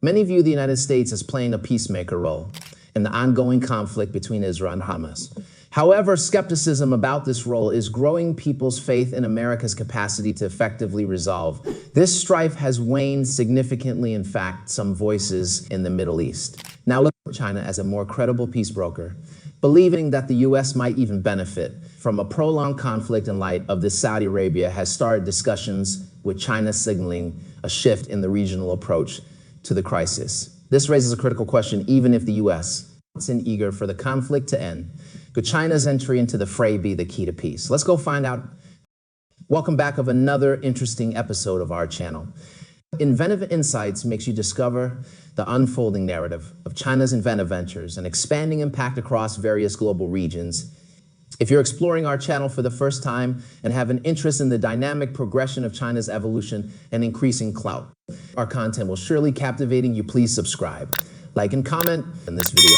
Many view the United States as playing a peacemaker role in the ongoing conflict between Israel and Hamas. However, skepticism about this role is growing people's faith in America's capacity to effectively resolve. This strife has waned significantly, in fact, some voices in the Middle East now look at China as a more credible peace broker, believing that the U.S. might even benefit from a prolonged conflict in light of this. Saudi Arabia has started discussions with China signaling a shift in the regional approach to the crisis. This raises a critical question. Even if the U.S. is eager for the conflict to end, could China's entry into the fray be the key to peace? Let's go find out. Welcome back of another interesting episode of our channel. Inventive Insights makes you discover the unfolding narrative of China's inventive ventures and expanding impact across various global regions. If you're exploring our channel for the first time and have an interest in the dynamic progression of China's evolution and increasing clout, our content will surely captivating you. Please subscribe, like, and comment in this video.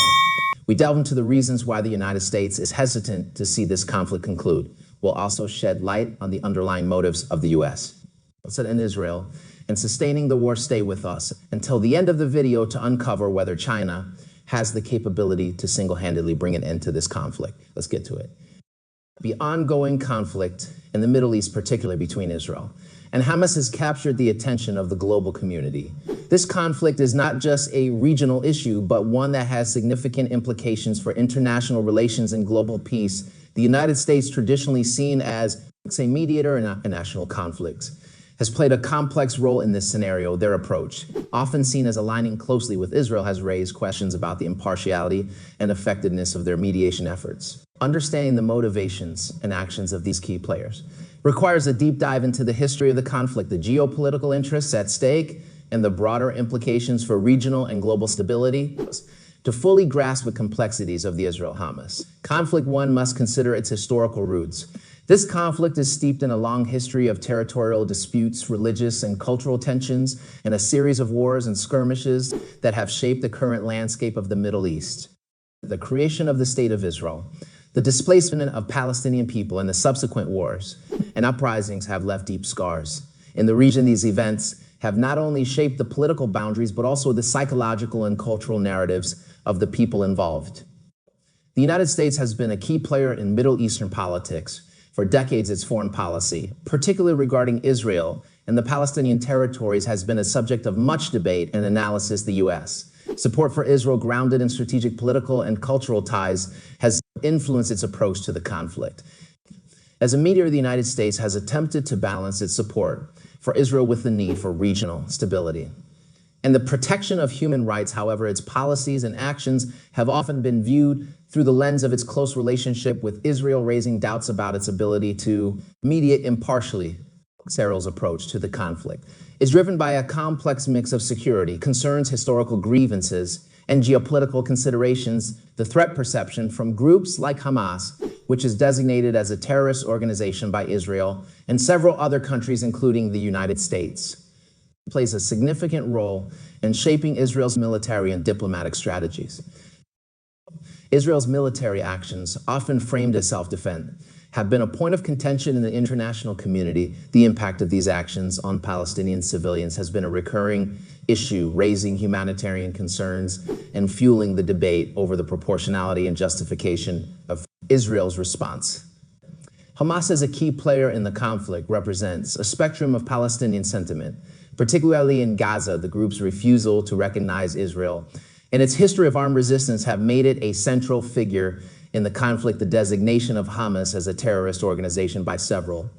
We delve into the reasons why the United States is hesitant to see this conflict conclude. We'll also shed light on the underlying motives of the U.S. and Israel and sustaining the war. Stay with us until the end of the video to uncover whether China has the capability to single-handedly bring an end to this conflict. Let's get to it. The ongoing conflict in the Middle East, particularly between Israel and Hamas, has captured the attention of the global community. This conflict is not just a regional issue, but one that has significant implications for international relations and global peace. The United States, traditionally seen as a mediator in international conflicts, has played a complex role in this scenario. Their approach, often seen as aligning closely with Israel, has raised questions about the impartiality and effectiveness of their mediation efforts. Understanding the motivations and actions of these key players requires a deep dive into the history of the conflict, the geopolitical interests at stake, and the broader implications for regional and global stability. To fully grasp the complexities of the Israel-Hamas conflict, one must consider its historical roots. This conflict is steeped in a long history of territorial disputes, religious and cultural tensions, and a series of wars and skirmishes that have shaped the current landscape of the Middle East. The creation of the State of Israel, the displacement of Palestinian people, and the subsequent wars and uprisings have left deep scars. In the region, these events have not only shaped the political boundaries, but also the psychological and cultural narratives of the people involved. The United States has been a key player in Middle Eastern politics. For decades, its foreign policy, particularly regarding Israel and the Palestinian territories, has been a subject of much debate and analysis. The U.S. support for Israel, grounded in strategic political and cultural ties, has influenced its approach to the conflict. As a mediator, the United States has attempted to balance its support for Israel with the need for regional stability and the protection of human rights. However, its policies and actions have often been viewed through the lens of its close relationship with Israel, raising doubts about its ability to mediate impartially. Israel's approach to the conflict is driven by a complex mix of security concerns, historical grievances, and geopolitical considerations. The threat perception from groups like Hamas, which is designated as a terrorist organization by Israel and several other countries, including the United States, plays a significant role in shaping Israel's military and diplomatic strategies. Israel's military actions, often framed as self-defense, have been a point of contention in the international community. The impact of these actions on Palestinian civilians has been a recurring issue, raising humanitarian concerns and fueling the debate over the proportionality and justification of Israel's response. Hamas, as a key player in the conflict, represents a spectrum of Palestinian sentiment, particularly in Gaza. The group's refusal to recognize Israel and its history of armed resistance have made it a central figure in the conflict. The designation of Hamas as a terrorist organization by several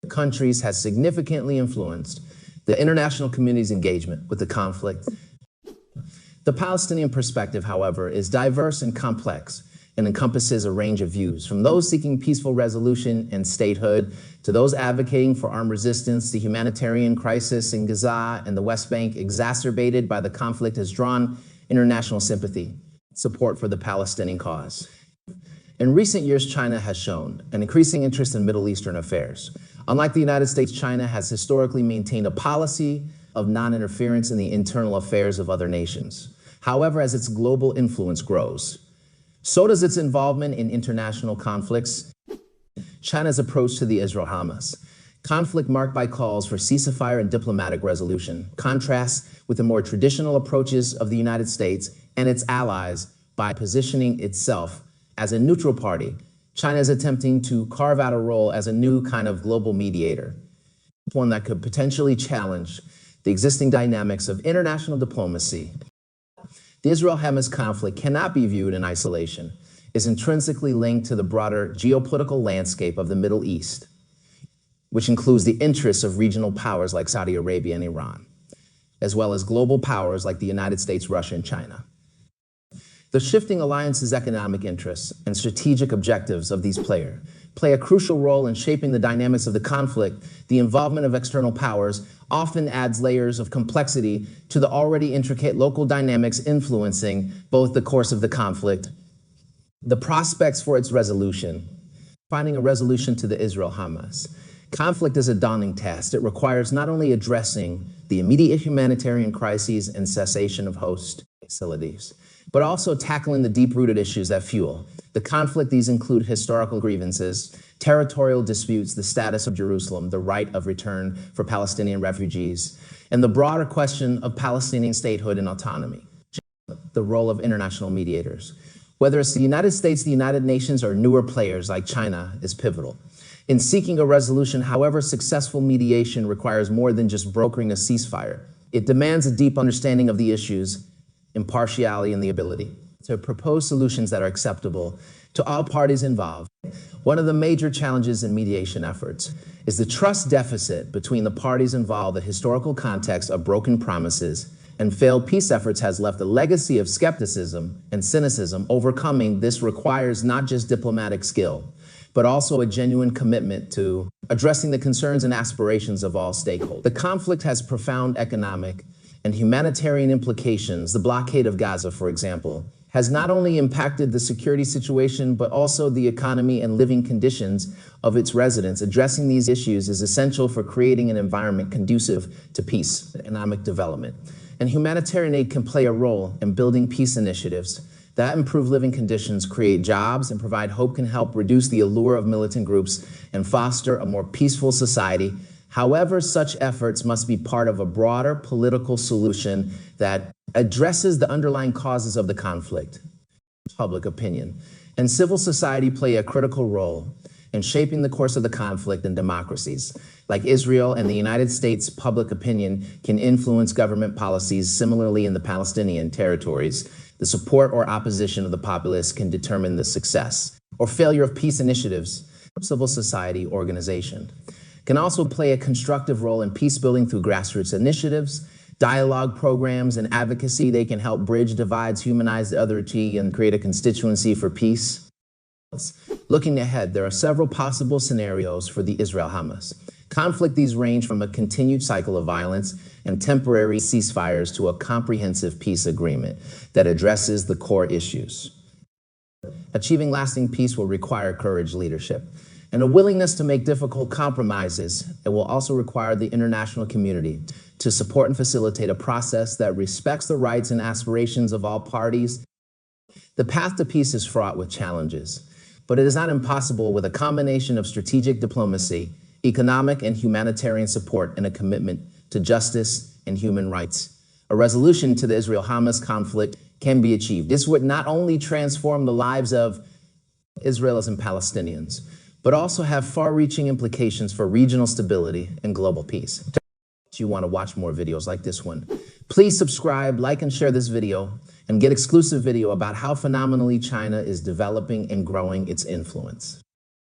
countries has significantly influenced the international community's engagement with the conflict. The Palestinian perspective, however, is diverse and complex and encompasses a range of views, from those seeking peaceful resolution and statehood to those advocating for armed resistance. The humanitarian crisis in Gaza and the West Bank, exacerbated by the conflict, has drawn international sympathy, support for the Palestinian cause. In recent years, China has shown an increasing interest in Middle Eastern affairs. Unlike the United States, China has historically maintained a policy of non-interference in the internal affairs of other nations. However, as its global influence grows, so does its involvement in international conflicts. China's approach to the Israel-Hamas Conflict marked by calls for ceasefire and diplomatic resolution contrasts with the more traditional approaches of the United States and its allies by positioning itself as a neutral party. China is attempting to carve out a role as a new kind of global mediator, one that could potentially challenge the existing dynamics of international diplomacy. The Israel-Hamas conflict cannot be viewed in isolation. It's intrinsically linked to the broader geopolitical landscape of the Middle East, which includes the interests of regional powers like Saudi Arabia and Iran, as well as global powers like the United States, Russia, and China. The shifting alliance's economic interests and strategic objectives of these players play a crucial role in shaping the dynamics of the conflict. The involvement of external powers often adds layers of complexity to the already intricate local dynamics influencing both the course of the conflict, the prospects for its resolution. Finding a resolution to the Israel-Hamas conflict is a daunting task. It requires not only addressing the immediate humanitarian crises and cessation of host hostilities, but also tackling the deep-rooted issues that fuel the conflict. These include historical grievances, territorial disputes, the status of Jerusalem, the right of return for Palestinian refugees, and the broader question of Palestinian statehood and autonomy. The role of international mediators, whether it's the United States, the United Nations, or newer players like China, is pivotal. In seeking a resolution, however, successful mediation requires more than just brokering a ceasefire. It demands a deep understanding of the issues, impartiality, and the ability to propose solutions that are acceptable to all parties involved. One of the major challenges in mediation efforts is the trust deficit between the parties involved. The historical context of broken promises and failed peace efforts has left a legacy of skepticism and cynicism. Overcoming this requires not just diplomatic skill, but also a genuine commitment to addressing the concerns and aspirations of all stakeholders. The conflict has profound economic and humanitarian implications. The blockade of Gaza, for example, has not only impacted the security situation, but also the economy and living conditions of its residents. Addressing these issues is essential for creating an environment conducive to peace, economic development. And humanitarian aid can play a role in building peace initiatives that improve living conditions, create jobs, and provide hope. Can help reduce the allure of militant groups and foster a more peaceful society. However, such efforts must be part of a broader political solution that addresses the underlying causes of the conflict. Public opinion and civil society play a critical role in shaping the course of the conflict. In democracies like Israel and the United States, public opinion can influence government policies. Similarly, in the Palestinian territories, the support or opposition of the populace can determine the success or failure of peace initiatives. Civil society organization can also play a constructive role in peace building through grassroots initiatives, dialogue programs, and advocacy. They can help bridge divides, humanize the otherity, and create a constituency for peace. Looking ahead, there are several possible scenarios for the Israel-Hamas conflict. These range from a continued cycle of violence and temporary ceasefires to a comprehensive peace agreement that addresses the core issues. Achieving lasting peace will require courage, leadership, and a willingness to make difficult compromises. It will also require the international community to support and facilitate a process that respects the rights and aspirations of all parties. The path to peace is fraught with challenges, but it is not impossible with a combination of strategic diplomacy, economic and humanitarian support, and a commitment to justice and human rights. A resolution to the Israel-Hamas conflict can be achieved. This would not only transform the lives of Israelis and Palestinians, but also have far-reaching implications for regional stability and global peace. If you want to watch more videos like this one, please subscribe, like, and share this video, and get exclusive video about how phenomenally China is developing and growing its influence.